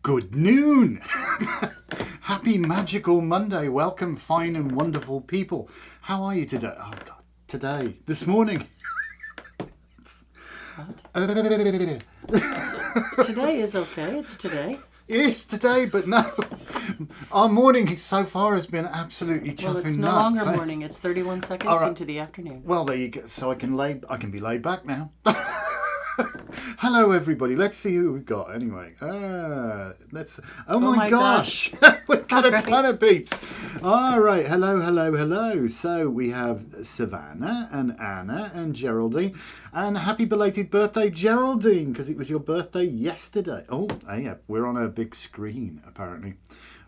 Good noon! Happy Magickal Monday. Welcome, fine and wonderful people. How are you today? Oh, God. This morning. What? Today is okay. It's today. It is today, but no. Our morning so far has been absolutely chuffing nuts. Well, it's no longer morning. It's 31 seconds into the afternoon. Well, there you go. So I can be laid back now. Hello, everybody. Let's see who we've got. Anyway, Oh my gosh. We've got a ton of peeps. All right. Hello. So we have Savannah and Anna and Geraldine. And happy belated birthday, Geraldine, because it was your birthday yesterday. Oh, yeah. We're on a big screen, apparently.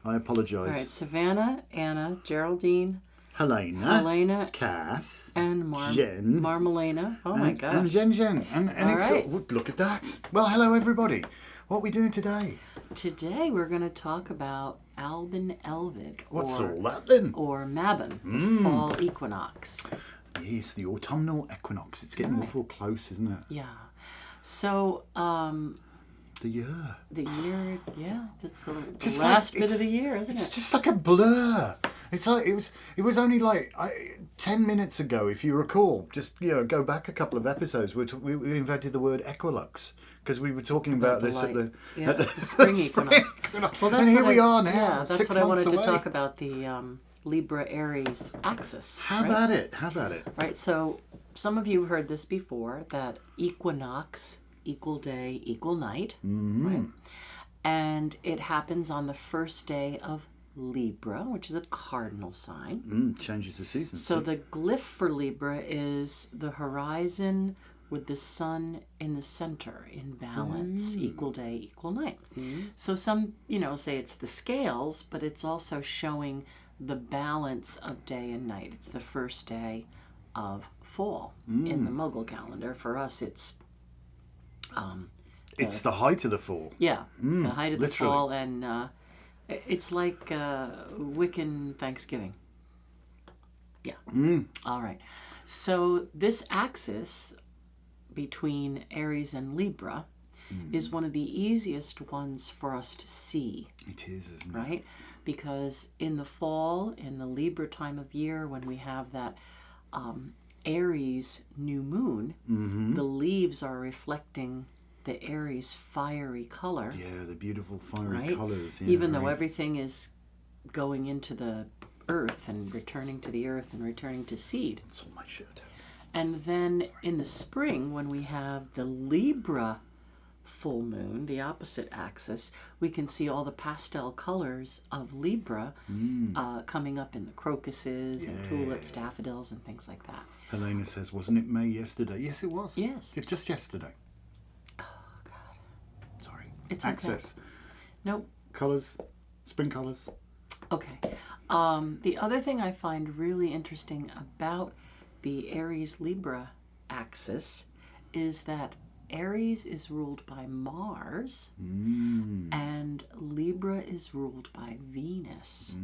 I apologise. All right. Savannah, Anna, Geraldine, Helena, Cass, and Jen, Marmalena. Oh my gosh. And Jen. And it's right. Look at that. Well, hello everybody. What are we doing today? Today we're going to talk about Albin Elvid. What's all that then? Or Mabon, the fall equinox. Yes, the autumnal equinox. It's getting awful close, isn't it? Yeah. So, the year, yeah, that's the last bit of the year, isn't it? It's just like a blur. It's like it was only like 10 minutes ago, if you recall. Just go back a couple of episodes. We invented the word equilux because we were talking about this at the spring equinox. Well, and here we are now. Yeah, that's 6 what I months wanted away. to talk about, the Libra Aries axis. How about it? Right. So some of you have heard this before, that equinox, equal day, equal night. Mm-hmm. Right? And it happens on the first day of Libra, which is a cardinal sign. Changes the season. So the glyph for Libra is the horizon with the sun in the center in balance, equal day, equal night. So some, say it's the scales, but it's also showing the balance of day and night. It's the first day of fall in the Mughal calendar. For us, it's the height of the fall. Yeah, the height of the literally. fall, and it's like Wiccan Thanksgiving. Yeah. All right. So this axis between Aries and Libra is one of the easiest ones for us to see. It is, isn't it? Right? Because in the fall, in the Libra time of year, when we have that Aries new moon, the leaves are reflecting the Aries fiery color. Yeah, the beautiful fiery colors. Yeah, even though everything is going into the earth and returning to the earth and returning to seed. That's all my shit. And then in the spring, when we have the Libra full moon, the opposite axis, we can see all the pastel colors of Libra coming up in the crocuses and tulips, daffodils, and things like that. Helena says, wasn't it May yesterday? Yes, it was. Yes. Just yesterday. It's Access. Okay. Nope. Colours. Spring colours. Okay. The other thing I find really interesting about the Aries-Libra axis is that Aries is ruled by Mars and Libra is ruled by Venus.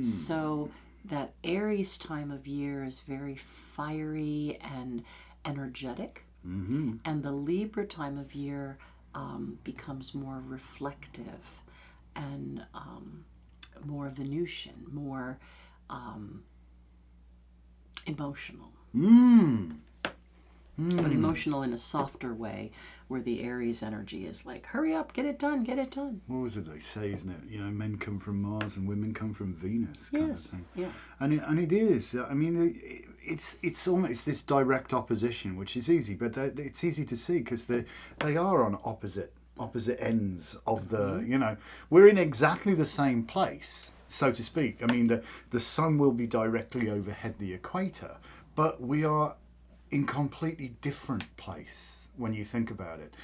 So that Aries time of year is very fiery and energetic, and the Libra time of year becomes more reflective and more Venusian, more emotional. But emotional in a softer way, where the Aries energy is like, hurry up, get it done. What was it they say, isn't it? Men come from Mars and women come from Venus, kind of thing. Yeah. And it is. I mean, it's almost this direct opposition, which is easy, but it's easy to see because they are on opposite ends of the. We're in exactly the same place, so to speak. I mean, the sun will be directly overhead the equator, but we are in completely different place when you think about it.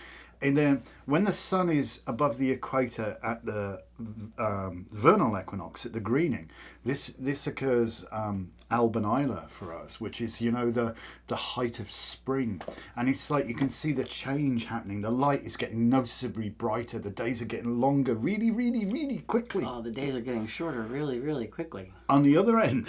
And then when the sun is above the equator at the vernal equinox at the greening. This occurs albanila for us, which is, you know, the height of spring, and it's like you can see the change happening. The light is getting noticeably brighter. The days are getting longer, really, really, really quickly. Oh, the days are getting shorter, really, really quickly. On the other end,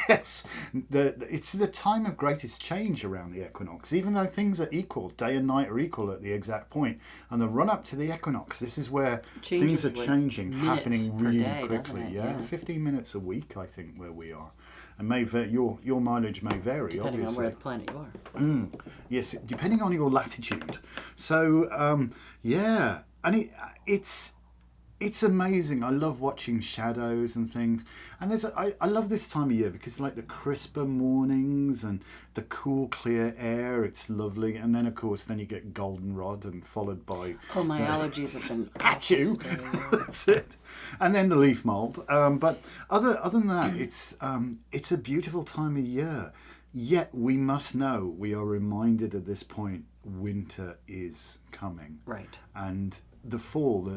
yes, it's the time of greatest change around the equinox. Even though things are equal, day and night are equal at the exact point, and the run up to the equinox, this is where things are changing, happening really quickly. Yeah, 15 minutes a week, I think, where we are. And your mileage may vary, depending obviously. on where the planet you are. Yes, depending on your latitude. So yeah, and it's amazing. I love watching shadows and things. And I love this time of year because like the crisper mornings and the cool, clear air. It's lovely. And then, of course, then you get goldenrod and followed by... Oh, my allergies have been... At you. That's it. And then the leaf mould. But other than that, it's a beautiful time of year. Yet we must know, we are reminded at this point, winter is coming. Right. And the fall,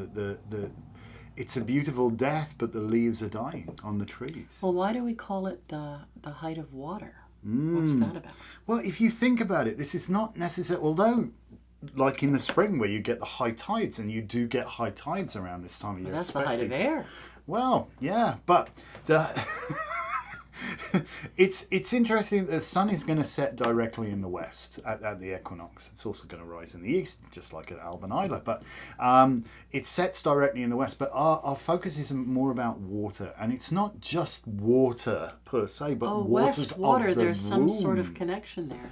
it's a beautiful death, but the leaves are dying on the trees. Well, why do we call it the height of water? What's that about? Well, if you think about it, this is not necessary, although like in the spring where you get the high tides, and you do get high tides around this time of year. Well, that's the height of air. Well, yeah, but it's interesting that the sun is going to set directly in the west at the equinox. It's also going to rise in the east, just like at albanila, but it sets directly in the west. But our focus is more about water, and it's not just water per se, but waters west water, of the there's some womb. sort of connection there.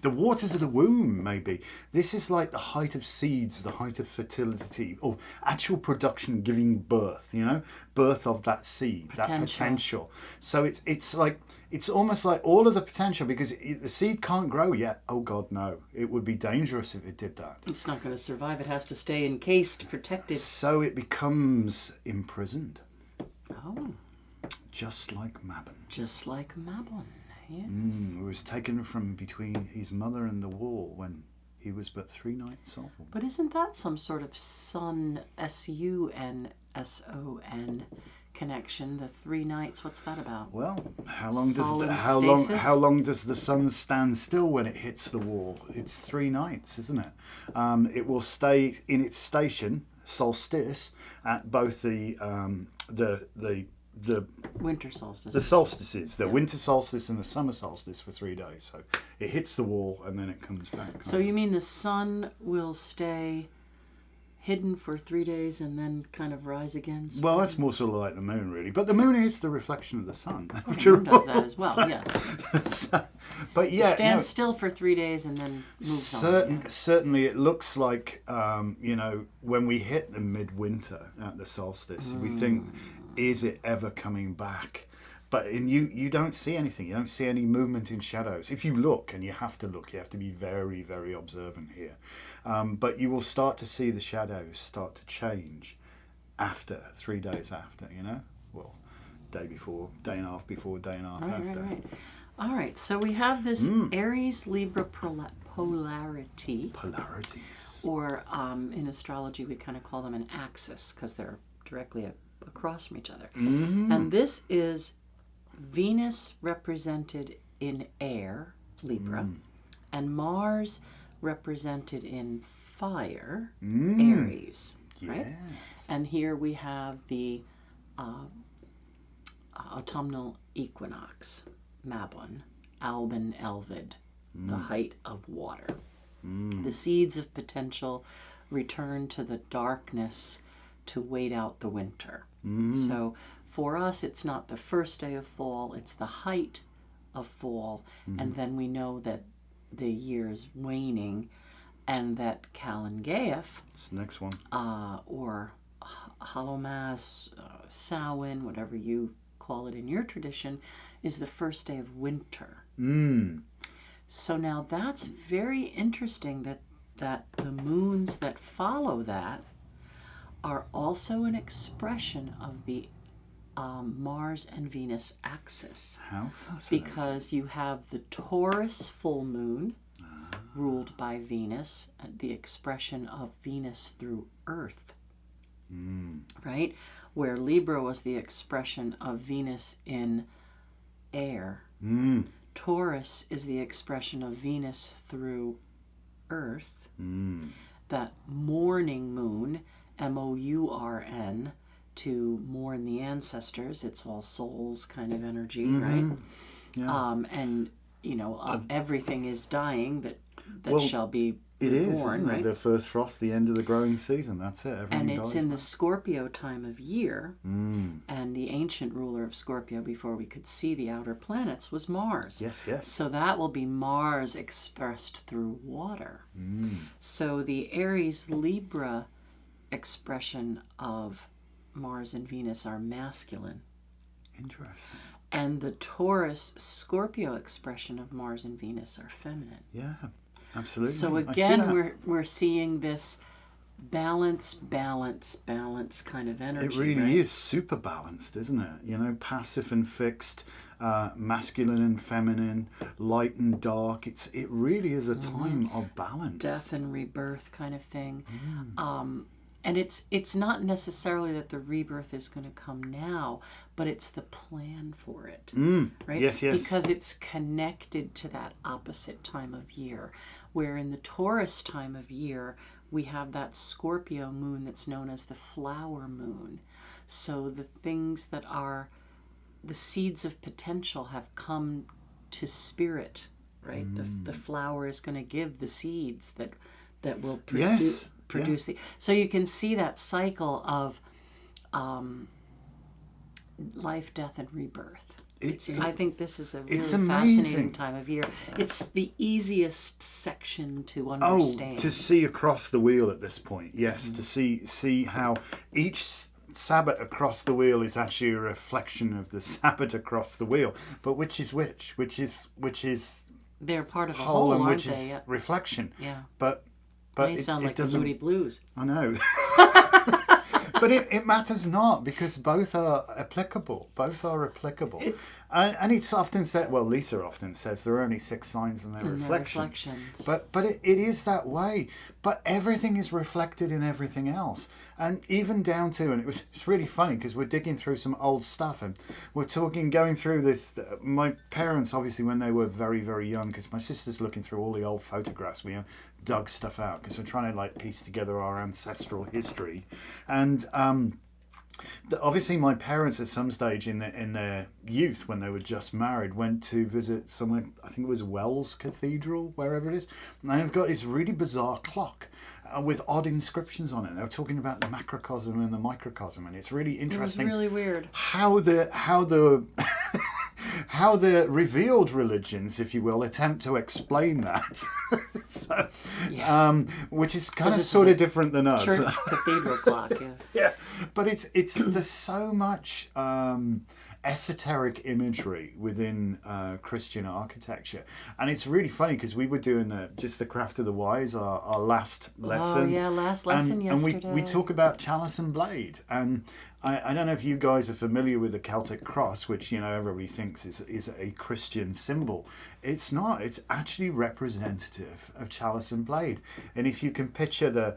The waters of the womb, maybe. This is like the height of seeds, the height of fertility, or actual production, giving birth, you know? Birth of that seed, that potential. So it's almost like all of the potential, because the seed can't grow yet. Oh, God, no. It would be dangerous if it did that. It's not going to survive. It has to stay encased, protected. So it becomes imprisoned. Oh. Just like Mabon. Just like Mabon. Yes. It was taken from between his mother and the wall when he was but 3 nights old. But isn't that some sort of sun, S-U-N, S-O-N connection? The 3 nights, what's that about? Well, how long does the sun stand still when it hits the wall? It's 3 nights, isn't it? It will stay in its station, solstice, at both the winter solstice. The solstices, the winter solstice and the summer solstice for 3 days. So it hits the wall and then it comes back. So you mean the sun will stay hidden for 3 days and then kind of rise again? Well, that's more sort of like the moon, really. But the moon is the reflection of the sun. The moon does that as well, yes. But yeah, it stands still for 3 days and then moves on. Certainly, it looks like when we hit the midwinter at the solstice, we think, is it ever coming back? But you don't see anything. You don't see any movement in shadows. If you look, and you have to look, you have to be very, very observant here. But you will start to see the shadows start to change after 3 days after, well, day before, day and a half before, day and a half after. Right. All right, so we have this Aries-Libra polarity. Polarities. Or in astrology, we kind of call them an axis because they're directly across from each other. And this is Venus represented in air, Libra, and Mars represented in fire, Aries. Right? Yes. And here we have the autumnal equinox, Mabon, Alban Elvid, the height of water. The seeds of potential return to the darkness to wait out the winter. So for us, it's not the first day of fall, it's the height of fall. And then we know that the year's waning and that Calangaeaf, it's the next one, or Hallowmas, Samhain, whatever you call it in your tradition, is the first day of winter. So now that's very interesting that the moons that follow that are also an expression of the Mars and Venus axis. How fascinating. Because you have the Taurus full moon, ruled by Venus, the expression of Venus through Earth. right? Where Libra was the expression of Venus in air. Taurus is the expression of Venus through earth. That mourning moon, MOURN, to mourn the ancestors. It's all souls kind of energy, right? Yeah. And, you know, everything is dying that Well, shall be It is, born, isn't it? right? The first frost, the end of the growing season. That's it. Everything And it's dies, in the right? Scorpio time of year. And the ancient ruler of Scorpio, before we could see the outer planets, was Mars. Yes, yes. So that will be Mars expressed through water. So the Aries Libra expression of Mars and Venus are masculine. Interesting. And the Taurus Scorpio expression of Mars and Venus are feminine. Yeah, absolutely. So I see again, that. we're seeing this balance kind of energy. It really right? is super balanced, isn't it? You know, passive and fixed, masculine and feminine, light and dark. It really is a time of balance. Death and rebirth kind of thing. And it's not necessarily that the rebirth is going to come now, but it's the plan for it, right? Yes, yes. Because it's connected to that opposite time of year, where in the Taurus time of year, we have that Scorpio moon that's known as the flower moon. So the things that are the seeds of potential have come to spirit, right? The flower is going to give the seeds that will produce. Yes. So you can see that cycle of life, death, and rebirth. I think this is a really fascinating time of year. It's the easiest section to understand. To see across the wheel at this point, yes, to see how each Sabbath across the wheel is actually a reflection of the Sabbath across the wheel. But which is which? Which is they're part of a whole, and aren't which they? is reflection. Yeah. But They sound like the doesn't. Moody Blues. I know. But it matters not, because both are applicable. Both are applicable. And it's often said, well, Lisa often says there are only 6 signs and their reflections. But it is that way. But everything is reflected in everything else. And even down to, and it's really funny because we're digging through some old stuff and we're going through this. My parents, obviously, when they were very, very young, because my sister's looking through all the old photographs, we dug stuff out because we're trying to piece together our ancestral history. And obviously my parents at some stage in their youth, when they were just married, went to visit somewhere, I think it was Wells Cathedral, wherever it is, and they've got this really bizarre clock with odd inscriptions on it. They were talking about the macrocosm and the microcosm, and it's really interesting. It was really weird. How the how the revealed religions, if you will, attempt to explain that. So, which is kind of sort of different than us. Church cathedral clock, yeah. Yeah, but it's there's so much esoteric imagery within Christian architecture, and it's really funny because we were doing the Craft of the Wise, our last lesson. Oh yeah, last lesson yesterday. And we talk about chalice and blade, and I don't know if you guys are familiar with the Celtic cross, which everybody thinks is a Christian symbol. It's not. It's actually representative of chalice and blade, and if you can picture the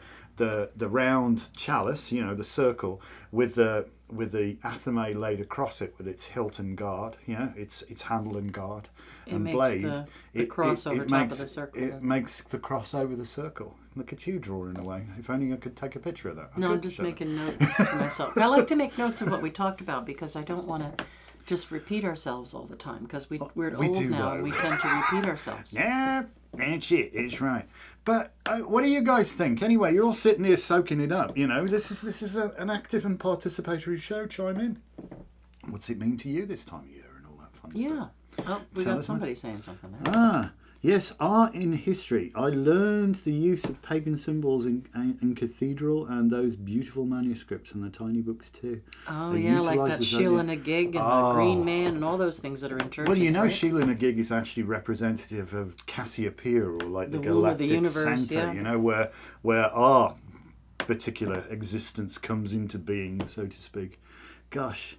round chalice, the circle with the athame laid across it with its hilt and guard, its handle and guard and blade. The cross over top of the circle. It makes the cross over the circle. Look at you drawing away. If only I could take a picture of that. I'm just making notes for myself. I like to make notes of what we talked about because I don't want to just repeat ourselves all the time, because we're old now and we tend to repeat ourselves. Yeah, that's it. It's right. But what do you guys think? Anyway, you're all sitting here soaking it up. This is an active and participatory show. Chime in. What's it mean to you this time of year and all that fun stuff? Oh, we got somebody saying something there. Yes, art in history. I learned the use of pagan symbols in cathedral and those beautiful manuscripts and the tiny books too. Oh, like that Sheila na Gig and the Green Man and all those things that are in churches. Well, right? Sheila na Gig is actually representative of Cassiopeia, or like the galactic universe, center, where our particular existence comes into being, so to speak. Gosh.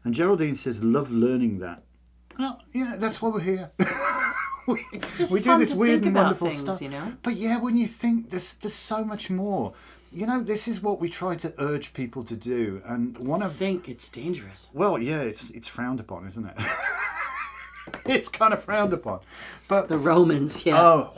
And Geraldine says, love learning that. Well, that's why we're here. It's just we fun do this to weird think and about wonderful things, stuff. But when you think there's so much more. this is what we try to urge people to do. And one of... think it's dangerous. Well, yeah, it's frowned upon, isn't it? It's kind of frowned upon. But The Romans, yeah. oh,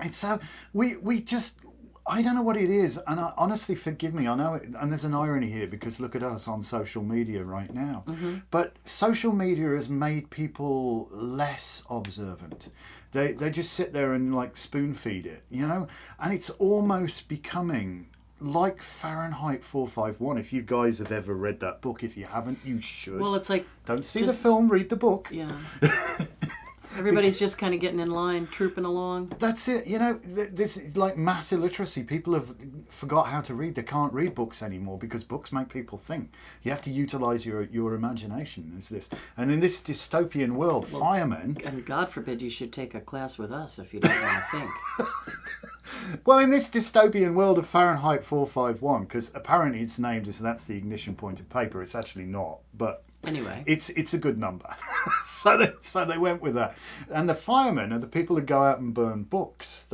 it's so we just, I don't know what it is, and honestly, forgive me. I know, and there's an irony here because look at us on social media right now. But social media has made people less observant. They just sit there and like spoon feed it, and it's almost becoming like Fahrenheit 451. If you guys have ever read that book, if you haven't, you should. Well, it's like don't see the film, read the book. Yeah. Everybody's just kind of getting in line, trooping along. That's it. This is like mass illiteracy. People have forgot how to read. They can't read books anymore because books make people think. You have to utilize your imagination. Is this? And in this dystopian world, firemen... And God forbid you should take a class with us if you don't want to think. Well, in this dystopian world of Fahrenheit 451, because apparently it's named as that's the ignition point of paper. It's actually not, but... Anyway, it's a good number, so they went with that. And the firemen are the people who go out and burn books,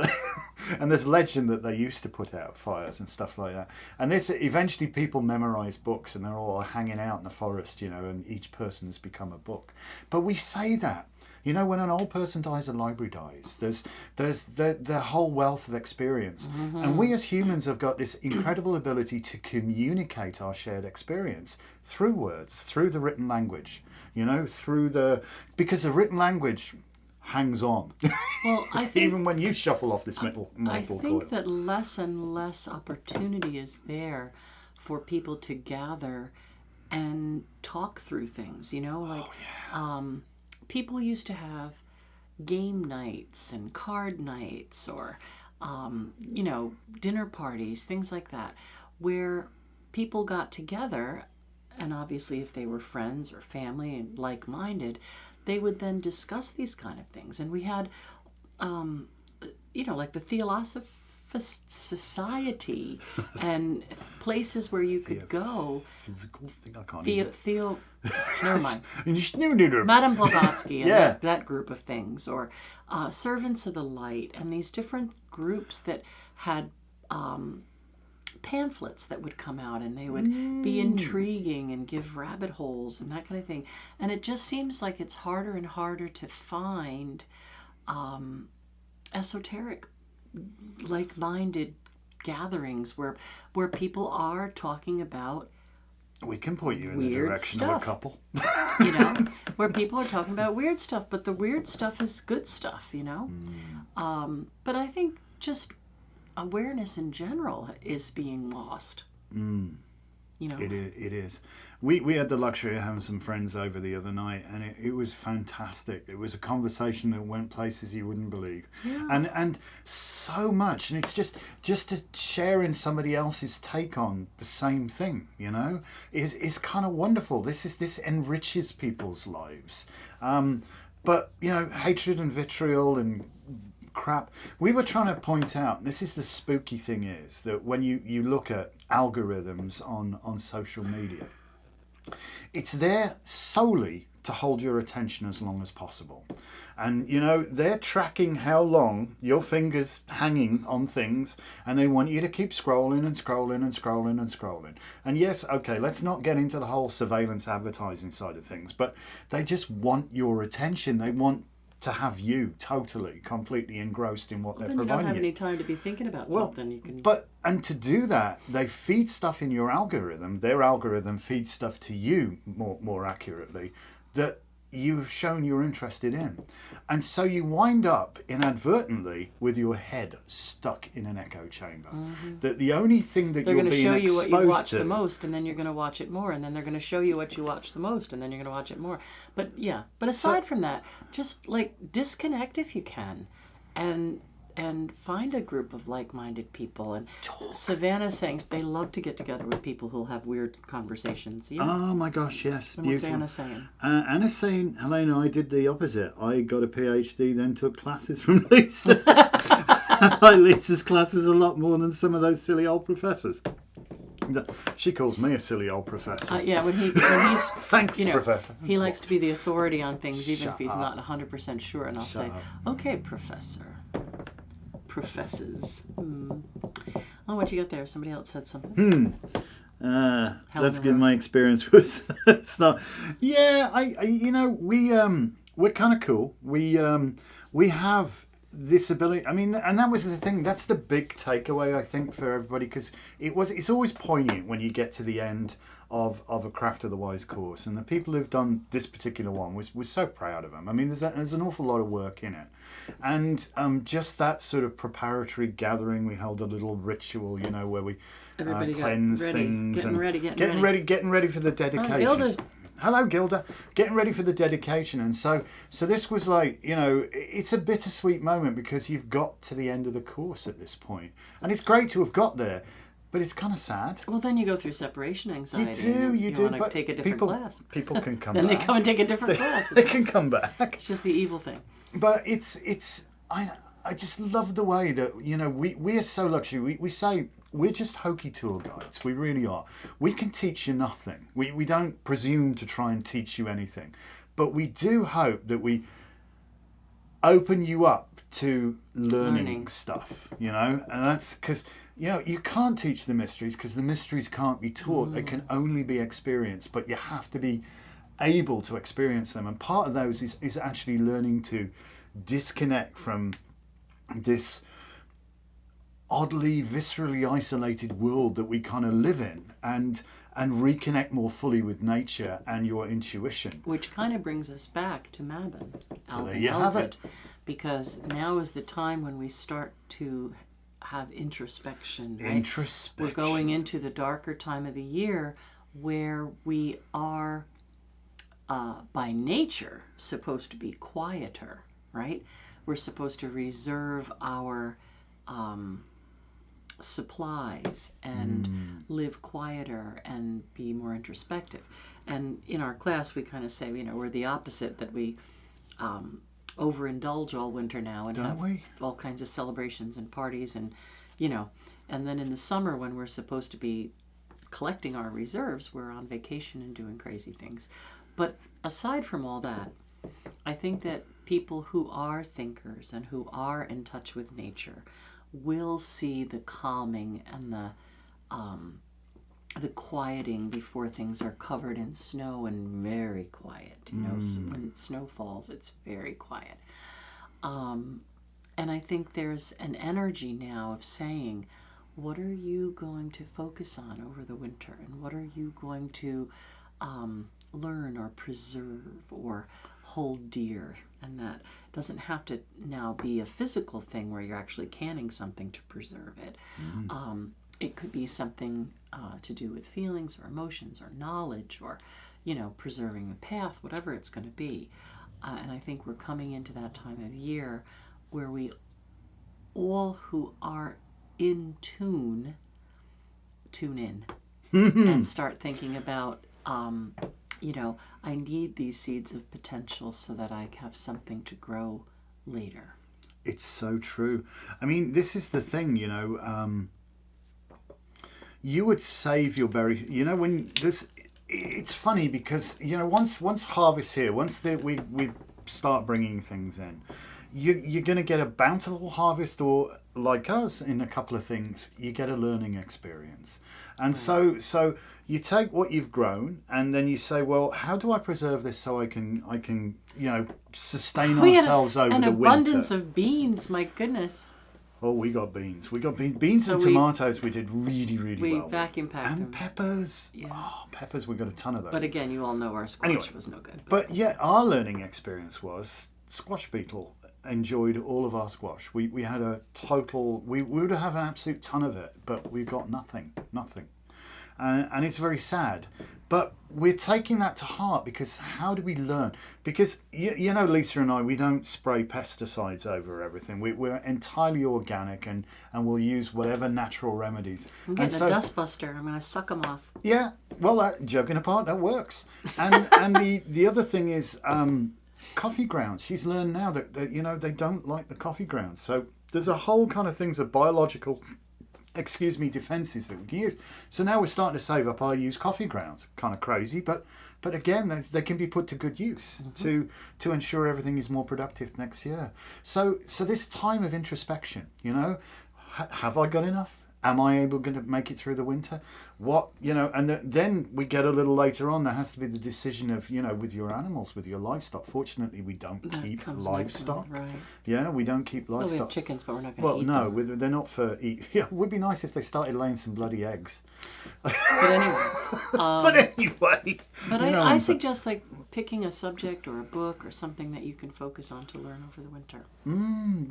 and there's legend that they used to put out fires and stuff like that. And this eventually people memorize books, and they're all hanging out in the forest, and each person has become a book. But we say that. When an old person dies, a library dies. There's the whole wealth of experience. And we as humans have got this incredible ability to communicate our shared experience through words, through the written language, because the written language hangs on. Well, I think... Even when you shuffle off this metal I think coil. that less and less opportunity is there for people to gather and talk through things, people used to have game nights and card nights or, dinner parties, things like that, where people got together, and obviously if they were friends or family and like-minded, they would then discuss these kind of things. And we had, like the Theosophist Society and places where you could go. Physical thing, I can't never mind. Madame Blavatsky and that group of things, or Servants of the Light, and these different groups that had pamphlets that would come out, and they would be intriguing and give rabbit holes and that kind of thing. And it just seems like it's harder and harder to find esoteric, like-minded gatherings where people are talking about... We can point you in the direction of a couple. Where people are talking about weird stuff, but the weird stuff is good stuff, But I think just awareness in general is being lost. It is. We had the luxury of having some friends over the other night, and it was fantastic. It was a conversation that went places you wouldn't believe, and so much. And it's just to share in somebody else's take on the same thing, is kind of wonderful. This enriches people's lives. But hatred and vitriol and crap. We were trying to point out, this is the spooky thing, is that when you look at algorithms on social media, it's there solely to hold your attention as long as possible. And they're tracking how long your finger's hanging on things, and they want you to keep scrolling and scrolling and scrolling and scrolling. And yes, okay, let's not get into the whole surveillance advertising side of things, but they just want your attention. They want to have you totally, completely engrossed in what they're providing. You don't have any time to be thinking about something. You can. And to do that, they feed stuff in your algorithm. Their algorithm feeds stuff to you more accurately that you've shown you're interested in. And so you wind up inadvertently with your head stuck in an echo chamber. That the only thing that they're you're being exposed to... They're going to show you what you watch to, the most, and then you're going to watch it more, and then they're going to show you what you watch the most, and then you're going to watch it more. But aside from that, just like disconnect if you can, and find a group of like-minded people. And Savannah's saying they love to get together with people who'll have weird conversations. Oh my gosh, yes. And what's Anna saying? Anna's saying, Helena, I did the opposite. I got a PhD, then took classes from Lisa. I like Lisa's classes a lot more than some of those silly old professors. She calls me a silly old professor. When he's thanks, Professor. He likes to be the authority on things, even if he's not 100% sure. And I'll say, okay, Professor. professes. Oh, what you got there? Somebody else said something. That's good. My experience was it's not. Yeah, we're kind of cool. We have this ability. I mean, and that was the thing. That's the big takeaway, I think, for everybody, because it's always poignant when you get to the end of a Craft of the Wise course, and the people who've done this particular one we're so proud of them. I mean, there's an awful lot of work in it, and just that sort of preparatory gathering. We held a little ritual, where we cleanse things getting ready for the dedication. Oh, Gilda. Hello, Gilda. Getting ready for the dedication, and so this was like, it's a bittersweet moment because you've got to the end of the course at this point, and it's great to have got there. But it's kind of sad. Well, then you go through separation anxiety. You do. Want to take a different class. People can come then back. Then they come and take a different class. They can come back. It's just the evil thing. But I just love the way that, we are so lucky. We say we're just hokey tour guides. We really are. We can teach you nothing. We don't presume to try and teach you anything. But we do hope that we open you up to learning stuff, and that's because... you can't teach the mysteries because the mysteries can't be taught. They can only be experienced, but you have to be able to experience them. And part of those is actually learning to disconnect from this oddly, viscerally isolated world that we kind of live in and reconnect more fully with nature and your intuition. Which kind of brings us back to Mabon. So there you have it. Because now is the time when we start to have introspection, right? Introspection. We're going into the darker time of the year where we are, by nature, supposed to be quieter, right? We're supposed to reserve our supplies and live quieter and be more introspective. And in our class, we kind of say, we're the opposite, that we overindulge all winter now and Don't we? all kinds of celebrations and parties and and then in the summer when we're supposed to be collecting our reserves, we're on vacation and doing crazy things. But aside from all that, I think that people who are thinkers and who are in touch with nature will see the calming and the quieting before things are covered in snow and very quiet. When snow falls, it's very quiet. And I think there's an energy now of saying, what are you going to focus on over the winter? And what are you going to learn or preserve or hold dear? And that doesn't have to now be a physical thing where you're actually canning something to preserve it. It could be something to do with feelings or emotions or knowledge or, preserving the path, whatever it's going to be. And I think we're coming into that time of year where we all who are in tune in and start thinking about, I need these seeds of potential so that I have something to grow later. It's so true. I mean, this is the thing, you would save your berry. When this, it's funny because once harvest here, once we start bringing things in, you're going to get a bountiful harvest, or like us in a couple of things, you get a learning experience. And so you take what you've grown and then you say, well, how do I preserve this so I can sustain ourselves over the winter? An abundance of beans, my goodness. Oh, we got beans. Beans and tomatoes we did really, really well. We vacuum packed them. And peppers. Yeah. Oh, peppers, we got a ton of those. But again, you all know our squash was no good. But yeah, our learning experience was squash beetle enjoyed all of our squash. We had a total, we would have an absolute ton of it, but we got nothing. And it's very sad. But we're taking that to heart because how do we learn? Because, Lisa and I, we don't spray pesticides over everything. We're entirely organic and we'll use whatever natural remedies. I'm getting a dust buster. I'm going to suck them off. Yeah, well, joking apart, that works. And the other thing is coffee grounds. She's learned now that they don't like the coffee grounds. So there's a whole kind of things of biological... defences that we can use. So now we're starting to save up our used coffee grounds. Kind of crazy, but but again, they can be put to good use to ensure everything is more productive next year. So this time of introspection, you know, have I got enough? Am I able to make it through the winter? What, you know, and then we get a little later on, there has to be the decision of, you know, with your animals, with your livestock. Fortunately, we don't keep livestock. Right. Yeah, we don't keep livestock. Well, we have chickens, but we're not going to eat them. Well, no, they're not for eat. Yeah, it would be nice if they started laying some bloody eggs. But anyway. But you know, I suggest like picking a subject or a book or something that you can focus on to learn over the winter.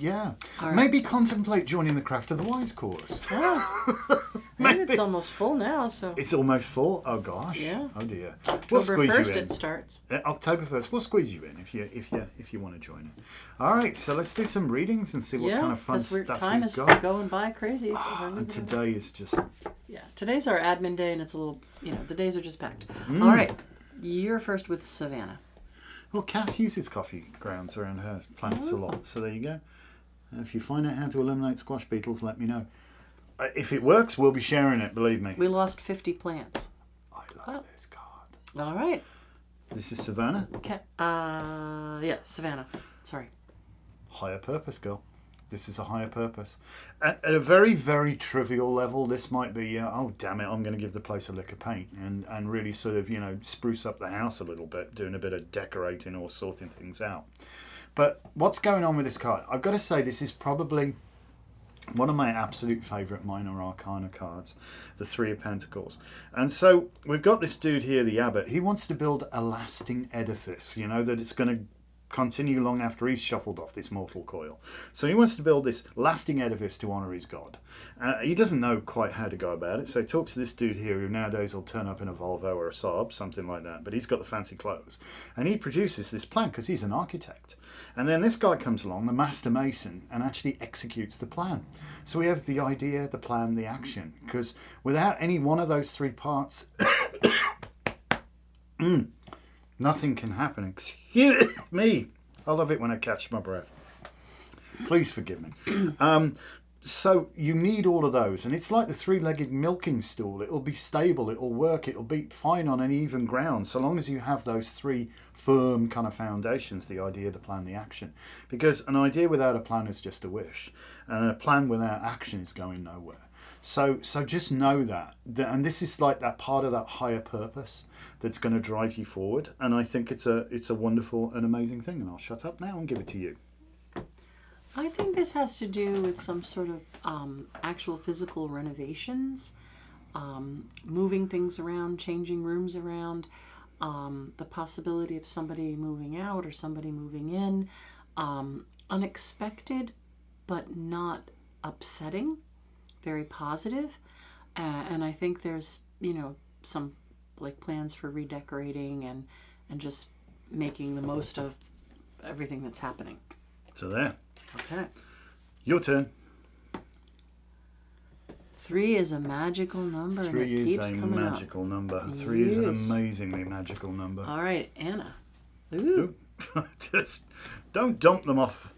Yeah. Right. Maybe contemplate joining the Craft of the Wise course. Oh, maybe it's almost full now. So it's almost full. Oh gosh. Yeah. Oh dear. October 1st it starts. October 1st. We'll squeeze you in if you want to join it. All right. So let's do some readings and see what kind of fun stuff time we've is got. going by crazy. And today is just. Yeah. Today's our admin day, and it's a little. You know, the days are just packed. All right. You're first with Savannah. Well, Cass uses coffee grounds around her plants a lot, so there you go. If you find out how to eliminate squash beetles, let me know. If it works, we'll be sharing it, believe me. We lost 50 plants. I love this card. All right. This is Savannah. Okay. Yeah, Savannah. Sorry. Higher purpose, girl. This is a higher purpose. At a very, very trivial level, this might be, oh, damn it, I'm going to give the place a lick of paint and really sort of, you know, spruce up the house a little bit, doing a bit of decorating or sorting things out. But what's going on with this card? I've got to say, this is probably one of my absolute favourite minor arcana cards, the Three of Pentacles. And so we've got this dude here, the abbot. He wants to build a lasting edifice, you know, that it's going to continue long after he's shuffled off this mortal coil. So he wants to build this lasting edifice to honour his god. He doesn't know quite how to go about it, so he talks to this dude here who nowadays will turn up in a Volvo or a Saab, something like that, but he's got the fancy clothes. And he produces this plan because he's an architect. And then this guy comes along, the master mason, and actually executes the plan. So we have the idea, the plan, the action, because without any one of those three parts, nothing can happen. Excuse me. I love it when I catch my breath. Please forgive me. So you need all of those. And it's like the three-legged milking stool. It'll be stable. It'll work. It'll be fine on an even ground. So long as you have those three firm kind of foundations, the idea, the plan, the action. Because an idea without a plan is just a wish. And a plan without action is going nowhere. So just know that. And this is like that part of that higher purpose that's going to drive you forward. And I think it's a wonderful and amazing thing. And I'll shut up now and give it to you. I think this has to do with some sort of actual physical renovations, moving things around, changing rooms around, the possibility of somebody moving out or somebody moving in, unexpected but not upsetting, very positive. And I think there's, you know, some like plans for redecorating and just making the most of everything that's happening. So there. Okay. Your turn. 3 is a magical number. 3 and it is keeps a coming magical up. number. 3 is an amazingly magical number. All right, Anna. Ooh. Just don't dump them off.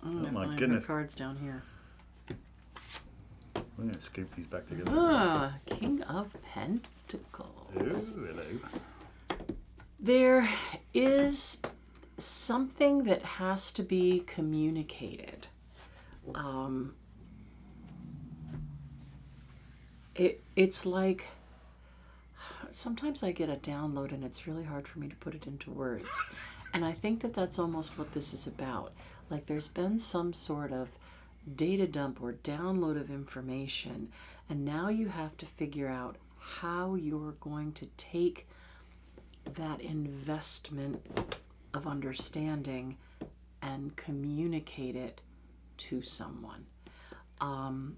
Oh my goodness. Cards down here. We're going to scoop these back together. Ah, King of Pentacles. Ooh, hello. There is something that has to be communicated. It's like sometimes I get a download and it's really hard for me to put it into words. And I think that that's almost what this is about. Like there's been some sort of data dump or download of information, and now you have to figure out how you're going to take that investment of understanding and communicate it to someone. And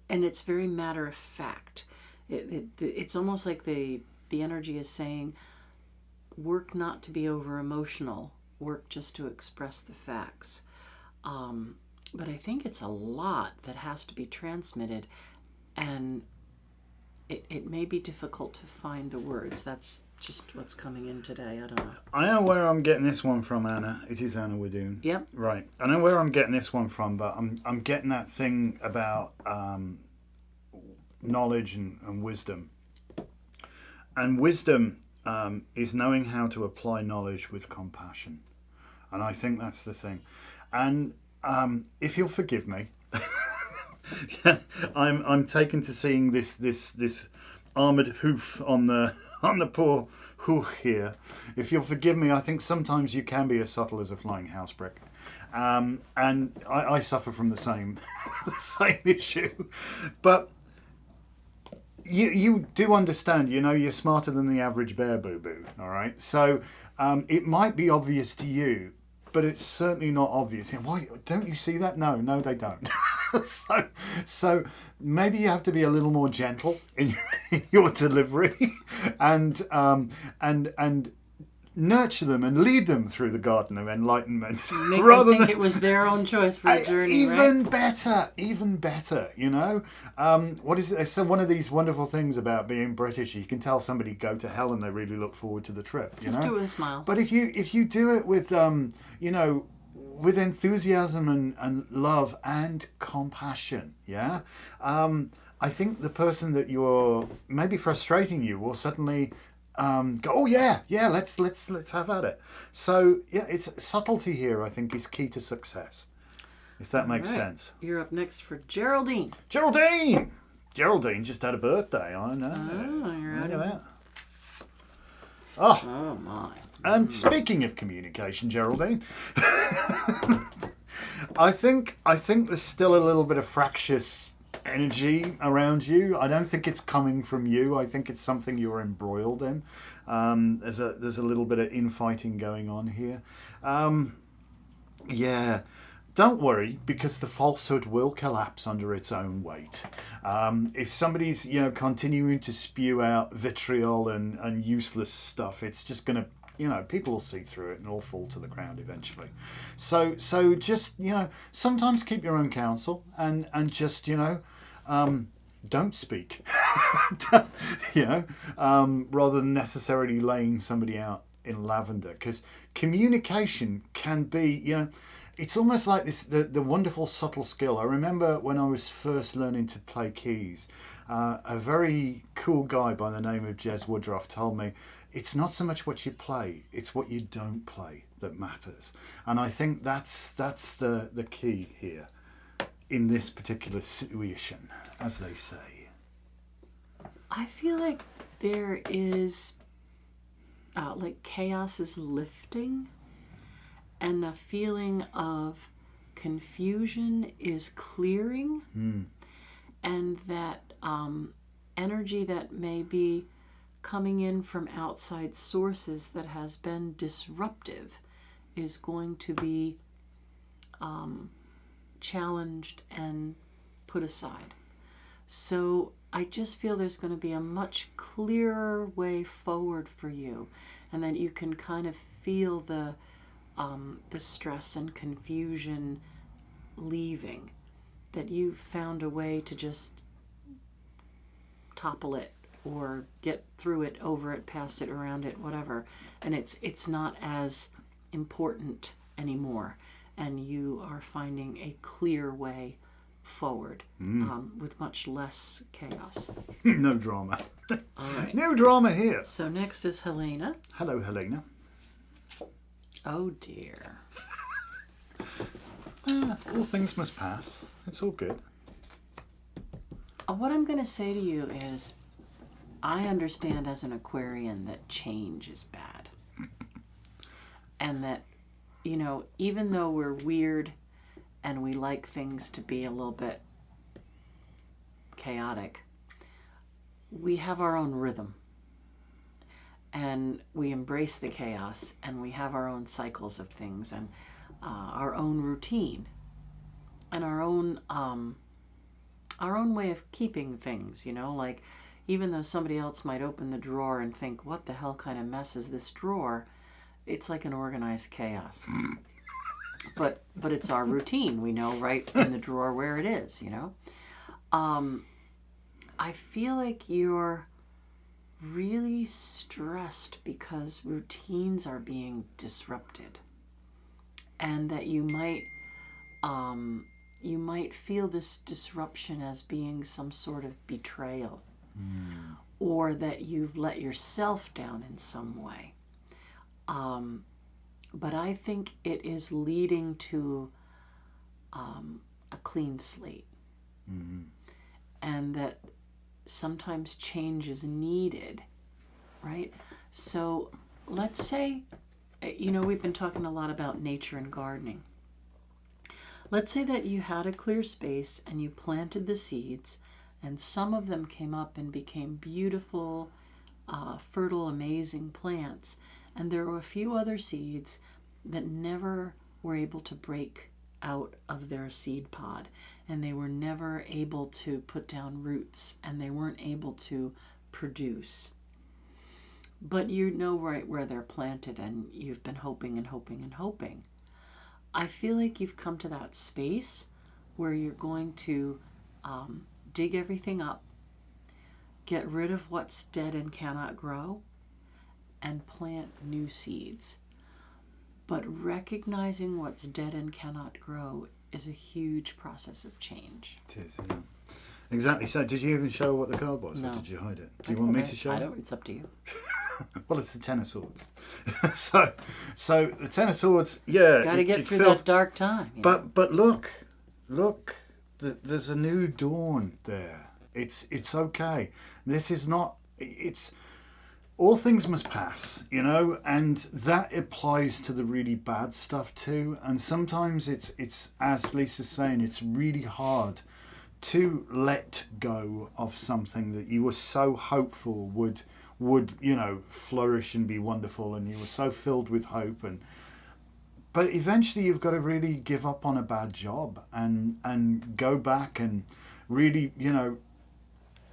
it's very matter of fact. It's almost like the energy is saying, work not to be over emotional, work just to express the facts. But I think it's a lot that has to be transmitted, and it may be difficult to find the words. That's just what's coming in today. I don't know. I know where I'm getting this one from, Anna. It is Anna we're doing. Yep. Right. I know where I'm getting this one from, but I'm getting that thing about knowledge and wisdom. And wisdom is knowing how to apply knowledge with compassion. And I think that's the thing. And if you'll forgive me, I'm taken to seeing this armoured hoof on the poor hoof here. If you'll forgive me, I think sometimes you can be as subtle as a flying house brick. And I suffer from the same the same issue. But you do understand, you're smarter than the average bear, boo-boo, all right? So it might be obvious to you, but it's certainly not obvious. Why don't you see that? No, they don't. so maybe you have to be a little more gentle in your delivery, and nurture them and lead them through the garden of enlightenment. Make them think it was their own choice for a journey, even better. What is it? So one of these wonderful things about being British, you can tell somebody go to hell and they really look forward to the trip. Just do it with a smile. But if you do it with with enthusiasm and love and compassion, I think the person that you're maybe frustrating you will suddenly go, oh yeah, let's have at it. So it's subtlety here, I think, is key to success, if that makes sense. You're up next for Geraldine. Geraldine just had a birthday. I know. Oh, you're Look out at of that. Oh my. And speaking of communication, Geraldine, I think there's still a little bit of fractious energy around you. I don't think it's coming from you. I think it's something you're embroiled in. There's a little bit of infighting going on here. Don't worry, because the falsehood will collapse under its own weight. If somebody's continuing to spew out vitriol and useless stuff, it's just going to people will see through it and it'll fall to the ground eventually. So just sometimes keep your own counsel and just don't speak. Rather than necessarily laying somebody out in lavender, because communication can be it's almost like this the wonderful subtle skill. I remember when I was first learning to play keys, a very cool guy by the name of Jez Woodruff told me, it's not so much what you play, it's what you don't play that matters. And I think that's the key here in this particular situation, as they say. I feel like there is like chaos is lifting, and a feeling of confusion is clearing, and that energy that may be coming in from outside sources that has been disruptive is going to be challenged and put aside. So I just feel there's going to be a much clearer way forward for you, and that you can kind of feel the stress and confusion leaving, that you found a way to just topple it or get through it, over it, past it, around it, whatever. And it's not as important anymore. And you are finding a clear way forward with much less chaos. No drama. All right. No drama here. So next is Helena. Hello, Helena. Oh dear. All things must pass. It's all good. What I'm going to say to you is, I understand as an Aquarian that change is bad. And that, even though we're weird and we like things to be a little bit chaotic, we have our own rhythm. And we embrace the chaos, and we have our own cycles of things, and our own routine, and our own way of keeping things, like, even though somebody else might open the drawer and think, what the hell kind of mess is this drawer? It's like an organized chaos. But it's our routine. We know right in the drawer where it is, I feel like you're really stressed because routines are being disrupted. And that you might feel this disruption as being some sort of betrayal. or that you've let yourself down in some way. But I think it is leading to a clean slate. Mm-hmm. And that sometimes change is needed, right? So let's say, we've been talking a lot about nature and gardening. Let's say that you had a clear space and you planted the seeds, and some of them came up and became beautiful, fertile, amazing plants. And there were a few other seeds that never were able to break out of their seed pod, and they were never able to put down roots, and they weren't able to produce. But you know right where they're planted, and you've been hoping and hoping and hoping. I feel like you've come to that space where you're going to dig everything up, get rid of what's dead and cannot grow, and plant new seeds. But recognizing what's dead and cannot grow is a huge process of change. It is, yeah. Exactly. So did you even show what the card was, No. or did you hide it? Do you want me to show I it? don't. It's up to you. Well, it's the Ten of Swords. so the Ten of Swords, yeah. Got to get it through feels, that dark time. But look, there's a new dawn there. It's okay. This is not. It's all things must pass, and that applies to the really bad stuff too. And sometimes it's as Lisa's saying, it's really hard to let go of something that you were so hopeful would flourish and be wonderful, and you were so filled with hope. But eventually you've got to really give up on a bad job and go back and really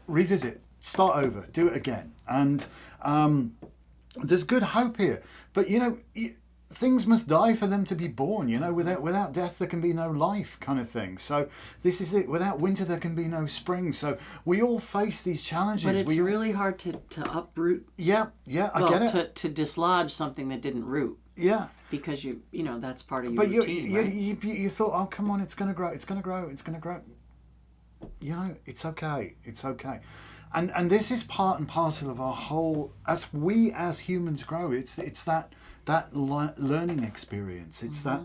revisit, start over, do it again. And there's good hope here, but things must die for them to be born. Without death there can be no life, kind of thing. So this is it. Without winter there can be no spring. So we all face these challenges. But it's really hard to uproot. Yeah, I get it. To dislodge something that didn't root. Yeah. Because that's part of your but routine, right? you thought, oh come on, it's gonna grow. It's gonna grow. It's okay. It's okay. And this is part and parcel of our whole, as humans grow, it's that learning experience. It's that,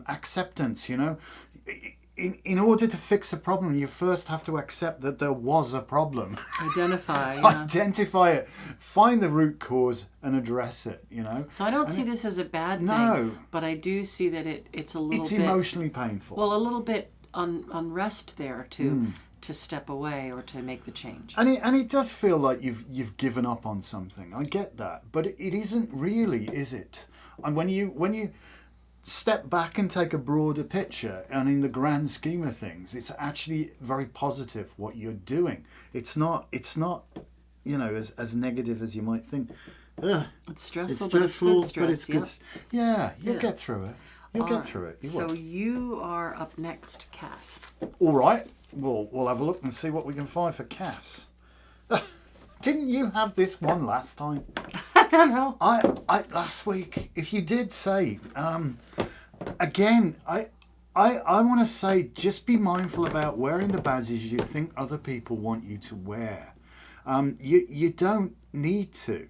acceptance, in order to fix a problem, you first have to accept that there was a problem. Identify it, find the root cause and address it, So I don't see this as a bad thing. No. But I do see that it's a little bit... It's emotionally painful. Well, a little bit unrest there to step away or to make the change. And it does feel like you've given up on something. I get that, but it isn't really, is it? And when you step back and take a broader picture, and in the grand scheme of things, it's actually very positive what you're doing. It's not as negative as you might think. It's stressful, but it's good stress. But it's good. Yeah, you'll get through it. You'll get through it. So you are up next, Cass. All right. We'll have a look and see what we can find for Cass. Didn't you have this one last time? I don't know. I last week. If you did say, again, I want to say, just be mindful about wearing the badges you think other people want you to wear. You don't need to.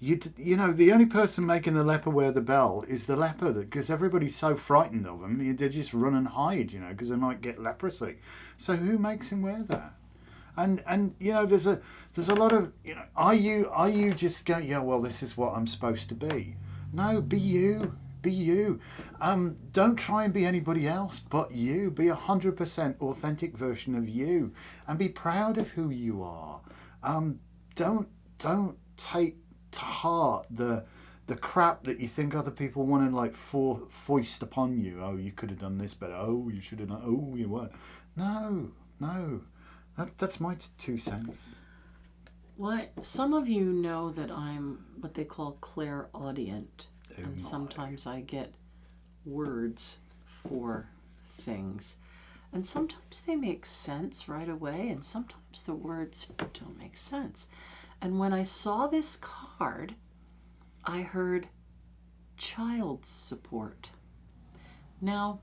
The only person making the leper wear the bell is the leper, because everybody's so frightened of them, they just run and hide, because they might get leprosy. So who makes him wear that? And there's a lot of, are you just going, yeah, well, this is what I'm supposed to be? No, be you. Be you. Don't try and be anybody else but you. Be 100% authentic version of you, and be proud of who you are. Don't take to heart the crap that you think other people want to foist upon you. Oh, you could have done this better. Oh, you should have done. Oh, you weren't. No. That's my 2 cents. Well, some of you know that I'm what they call clairaudient, and sometimes I get words for things, and sometimes they make sense right away, and sometimes the words don't make sense. And when I saw this card, I heard child support. Now,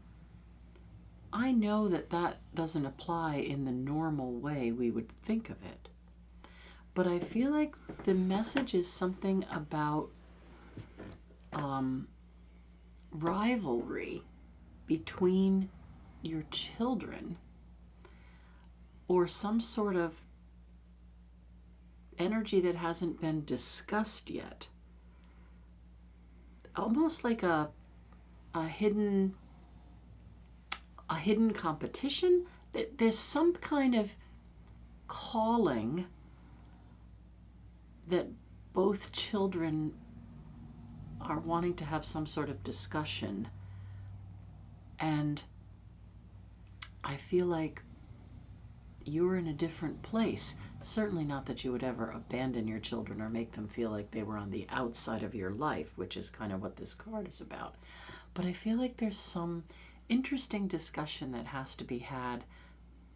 I know that that doesn't apply in the normal way we would think of it. But I feel like the message is something about rivalry between your children, or some sort of energy that hasn't been discussed yet. Almost like a hidden competition. There's some kind of calling that both children are wanting to have some sort of discussion. And I feel like you're in a different place. Certainly not that you would ever abandon your children or make them feel like they were on the outside of your life, which is kind of what this card is about. But I feel like there's some interesting discussion that has to be had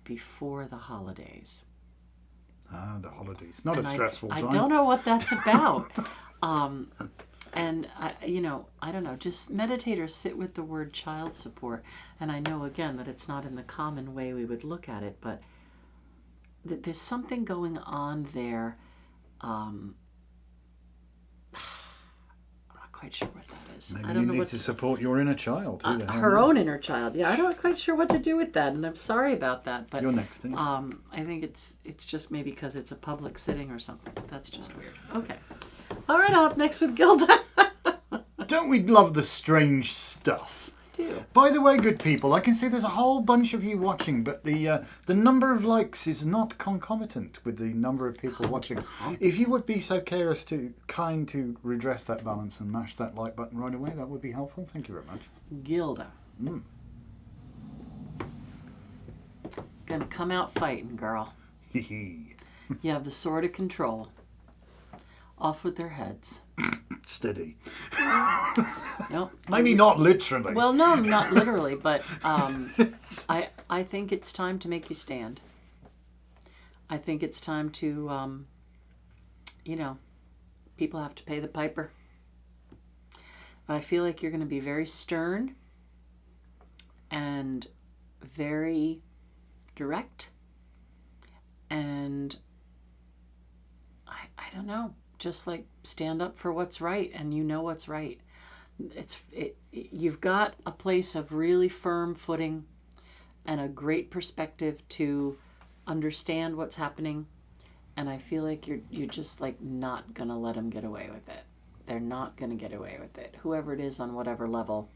before the holidays. Ah, the holidays. Not a stressful time. I don't know what that's about. And, I don't know, just meditate or sit with the word child support. And I know, again, that it's not in the common way we would look at it, but that there's something going on there. I'm not quite sure what that is. Maybe I don't you know need what to support your inner child. her own inner child. Yeah, I'm not quite sure what to do with that, and I'm sorry about that. But your next thing. I think it's just maybe because it's a public sitting or something. That's just weird. Okay. All right, up next with Gilda. Don't we love the strange stuff? I do. By the way, good people, I can see there's a whole bunch of you watching, but the number of likes is not concomitant with the number of people watching. If you would be so kind to redress that balance and mash that like button right away, that would be helpful. Thank you very much. Gilda. Gonna come out fighting, girl. You have the sword of control. Off with their heads. Steady. Nope. Maybe not literally. Well, no, not literally, but I think it's time to make you stand. I think it's time to, people have to pay the piper. But I feel like you're going to be very stern and very direct. And I don't know. Just like stand up for what's right, and you know what's right. You've got a place of really firm footing and a great perspective to understand what's happening, and I feel like you're just like not gonna let them get away with it. They're not gonna get away with it. Whoever it is on whatever level.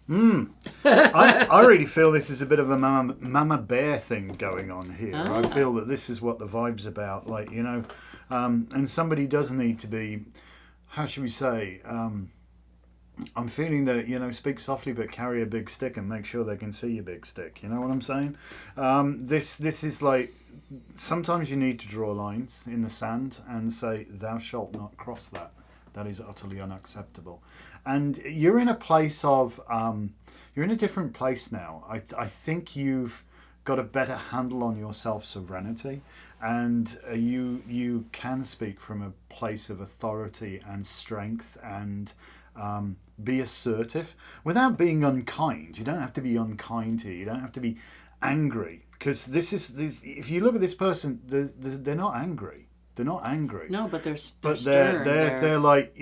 I really feel this is a bit of a mama bear thing going on here. I feel that this is what the vibe's about. Like, and somebody does need to be, how should we say, I'm feeling that, speak softly but carry a big stick and make sure they can see your big stick. You know what I'm saying? This is like, sometimes you need to draw lines in the sand and say, thou shalt not cross that. That is utterly unacceptable. And you're in a place of, you're in a different place now. I think you've got a better handle on your self-sovereignty, and you can speak from a place of authority and strength and be assertive without being unkind. You don't have to be unkind here. You don't have to be angry, because if you look at this person, they're not angry. They're not angry. No, but they're but stern. They're like,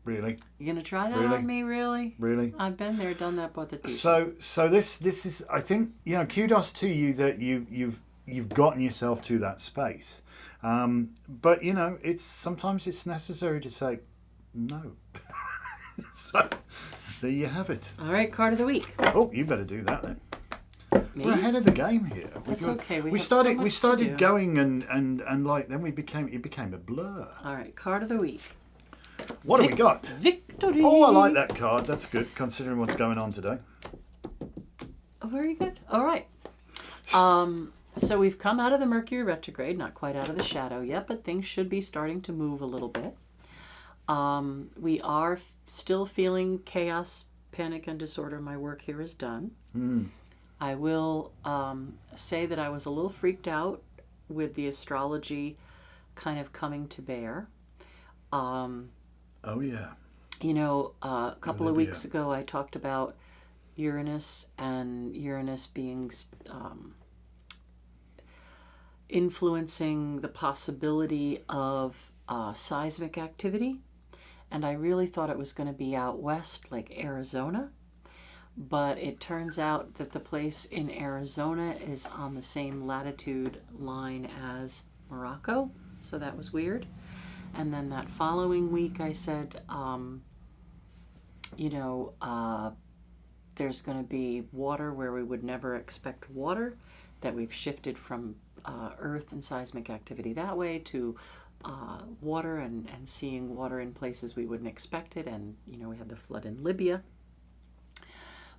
really. You gonna try that on me, really? Really? I've been there, done that, both the two. So this is, I think, kudos to you that you've gotten yourself to that space. But sometimes it's necessary to say no. So there you have it. All right, card of the week. Oh, you better do that then. Me? We're ahead of the game here. That's okay. We started going and like then it became a blur. All right, card of the week. What do we got? Victory. Oh, I like that card. That's good, considering what's going on today. Oh, very good. All right. So we've come out of the Mercury retrograde, not quite out of the shadow yet, but things should be starting to move a little bit. We are still feeling chaos, panic, and disorder. My work here is done. I will say that I was a little freaked out with the astrology kind of coming to bear. Oh, yeah. A couple of weeks ago I talked about Uranus, and Uranus being influencing the possibility of seismic activity. And I really thought it was going to be out west, like Arizona. But it turns out that the place in Arizona is on the same latitude line as Morocco. So that was weird. And then that following week I said, there's going to be water where we would never expect water, that we've shifted from earth and seismic activity that way to water and seeing water in places we wouldn't expect it. And, we had the flood in Libya.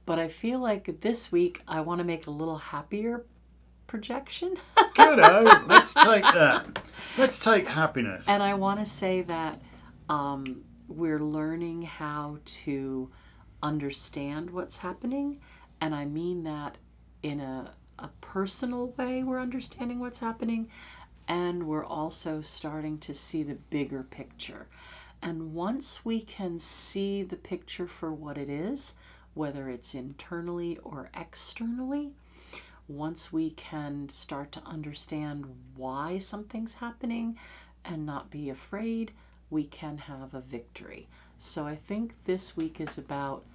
But I feel like this week I want to make a little happier projection. Good-o. Let's take that. Let's take happiness. And I want to say that we're learning how to understand what's happening. And I mean that in a personal way, we're understanding what's happening. And we're also starting to see the bigger picture. And once we can see the picture for what it is, whether it's internally or externally, once we can start to understand why something's happening and not be afraid, we can have a victory. So I think this week is about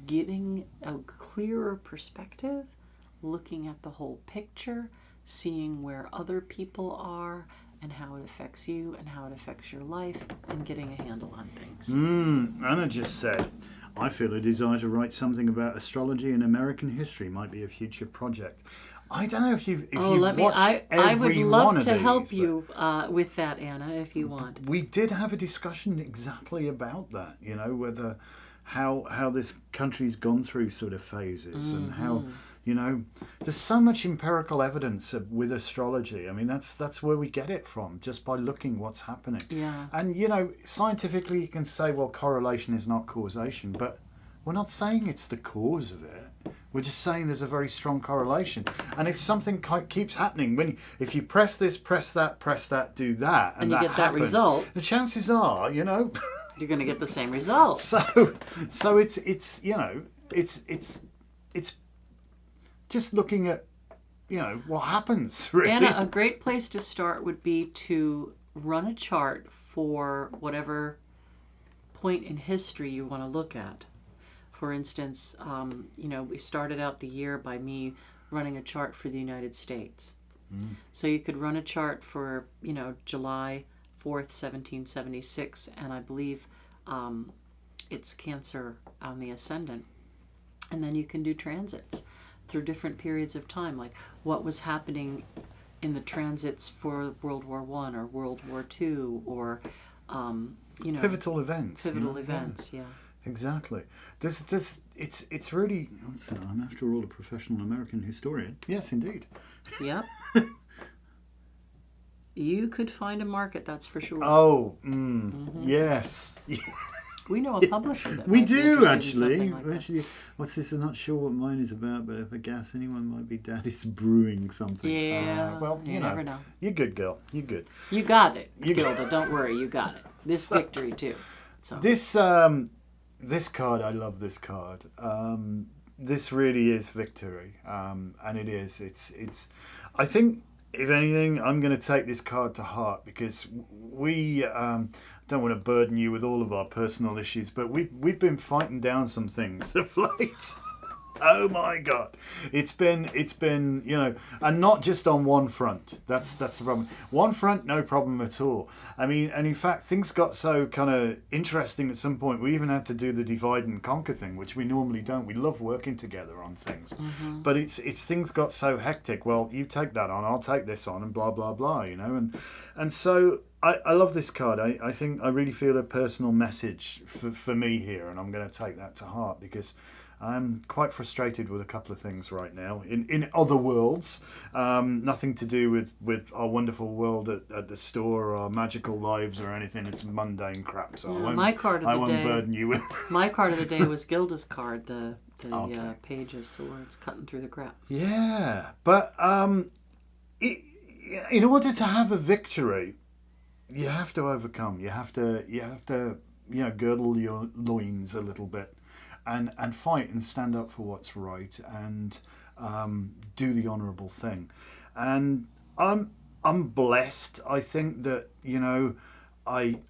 getting a clearer perspective, looking at the whole picture, seeing where other people are and how it affects you and how it affects your life, and getting a handle on things. Anna just said, I feel a desire to write something about astrology and American history might be a future project. I don't know if you watched I would every love one of to these, help you with that, Anna, if you want. We did have a discussion exactly about that, whether how this country's gone through sort of phases and how, there's so much empirical evidence with astrology. I mean, that's where we get it from, just by looking what's happening. Yeah. And, scientifically you can say, well, correlation is not causation, but we're not saying it's the cause of it. We're just saying there's a very strong correlation. And if something keeps happening, if you press this, press that, do that, and you that get that happens, result, the chances are, you're going to get the same result. So it's just looking at, what happens, really. Anna, a great place to start would be to run a chart for whatever point in history you want to look at. For instance, we started out the year by me running a chart for the United States. So you could run a chart for, July 4th, 1776, and I believe it's Cancer on the ascendant. And then you can do transits through different periods of time, like what was happening in the transits for World War I or World War II, or pivotal events. Yeah. Exactly. It's really. I'm after all a professional American historian. Yes, indeed. Yep. You could find a market, that's for sure. Oh, yes. We know a publisher that we might be do, interested in actually. something like that. What's this? I'm not sure what mine is about, but if I guess anyone might be Daddy's brewing something. Yeah. Well, you never know. You're good, girl. You're good. You got it, Gilda. Don't worry, you got it. This victory too. So. This card, I love this card. This really is victory, and it is. It's. I think, if anything, I'm going to take this card to heart, because we don't want to burden you with all of our personal issues, but we've been fighting down some things of late. Oh my God, it's been and not just on one front. That's the problem. One front, no problem at all. I mean, and in fact, things got so kind of interesting at some point. We even had to do the divide and conquer thing, which we normally don't. We love working together on things, but it's things got so hectic. Well, you take that on, I'll take this on, and blah blah blah. And so I love this card. I think I really feel a personal message for me here, and I'm going to take that to heart, because I'm quite frustrated with a couple of things right now in other worlds. Nothing to do with our wonderful world at the store or our magical lives or anything. It's mundane crap. So I won't burden you with. My card of the day was Gilda's card, the Page of Swords, cutting through the crap. Yeah, but in order to have a victory, you have to overcome. You have to girdle your loins a little bit. and fight and stand up for what's right and do the honourable thing. And I'm blessed. I think that, you know, I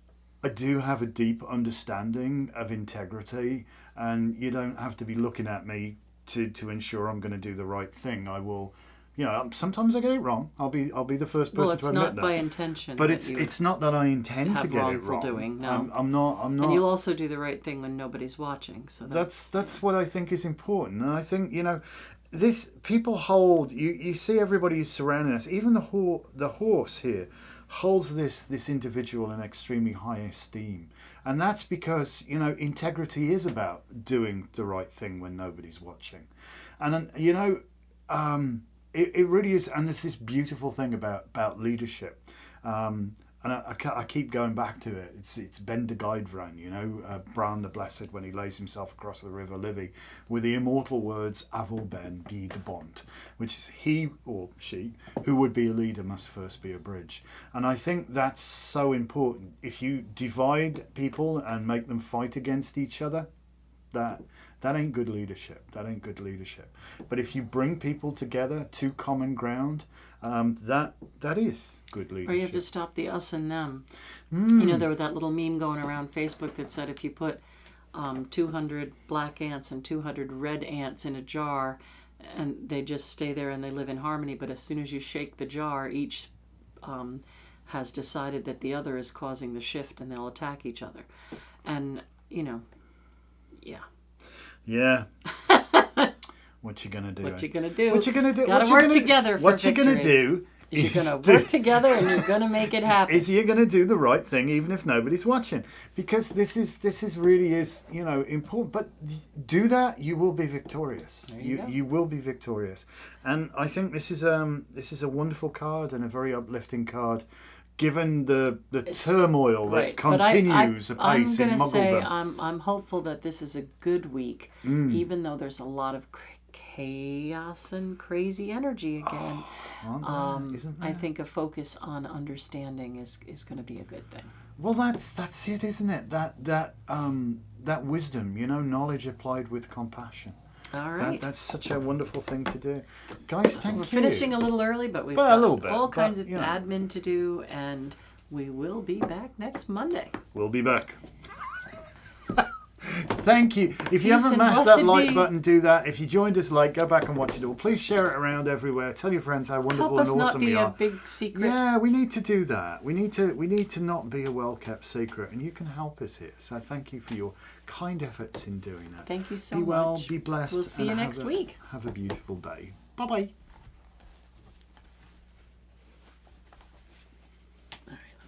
do have a deep understanding of integrity, and you don't have to be looking at me to ensure I'm going to do the right thing. I will, you know, sometimes I get it wrong. I'll be the first person to admit that. Well, it's not by intention. But it's not that I intend to get it wrong. Doing, no. I'm not. And you'll also do the right thing when nobody's watching. So that's what I think is important. And I think, you know, this people hold. You see everybody who's surrounding us. Even the horse here holds this individual in extremely high esteem. And that's because, you know, integrity is about doing the right thing when nobody's watching. And, you know, it really is. And there's this beautiful thing about leadership. And I keep going back to it. It's Ben de Gaidran, you know, Bran the Blessed, when he lays himself across the River Liffey with the immortal words, Avil Ben be de bont, which is he or she who would be a leader must first be a bridge. And I think that's so important. If you divide people and make them fight against each other, that ain't good leadership. That ain't good leadership. But if you bring people together to common ground, that is good leadership. Or you have to stop the us and them. You know, there was that little meme going around Facebook that said if you put 200 black ants and 200 red ants in a jar, and they just stay there and they live in harmony, but as soon as you shake the jar, each has decided that the other is causing the shift, and they'll attack each other. And, you know, yeah. Yeah. What you gonna do? What you gonna do? What you gonna do? Gotta work together for What you're victory. gonna do is you're gonna work together, and you're gonna make it happen. Is you're gonna do the right thing even if nobody's watching, because this is really is, you know, important. But do that, you will be victorious. You will be victorious. And I think this is a wonderful card and a very uplifting card, given the turmoil that continues apace in Muggledom. I'm going to say I'm hopeful that this is a good week, even though there's a lot of chaos and crazy energy again. Isn't there? I think a focus on understanding is going to be a good thing. Well, that's it, isn't it? That wisdom, you know, knowledge applied with compassion. All right. That's such a wonderful thing to do. Guys, thank you. We're finishing a little early, but we've got all kinds of admin to do, and we will be back next Monday. We'll be back. Thank you. If you haven't mashed that like button, do that. If you joined us late, go back and watch it all. Please share it around everywhere. Tell your friends how wonderful and awesome we are. Help us not be a big secret. Yeah, we need to do that. We need to not be a well-kept secret, and you can help us here. So thank you for your kind efforts in doing that. Thank you so much. Be well, be blessed. We'll see you next week. Have a beautiful day. Bye-bye.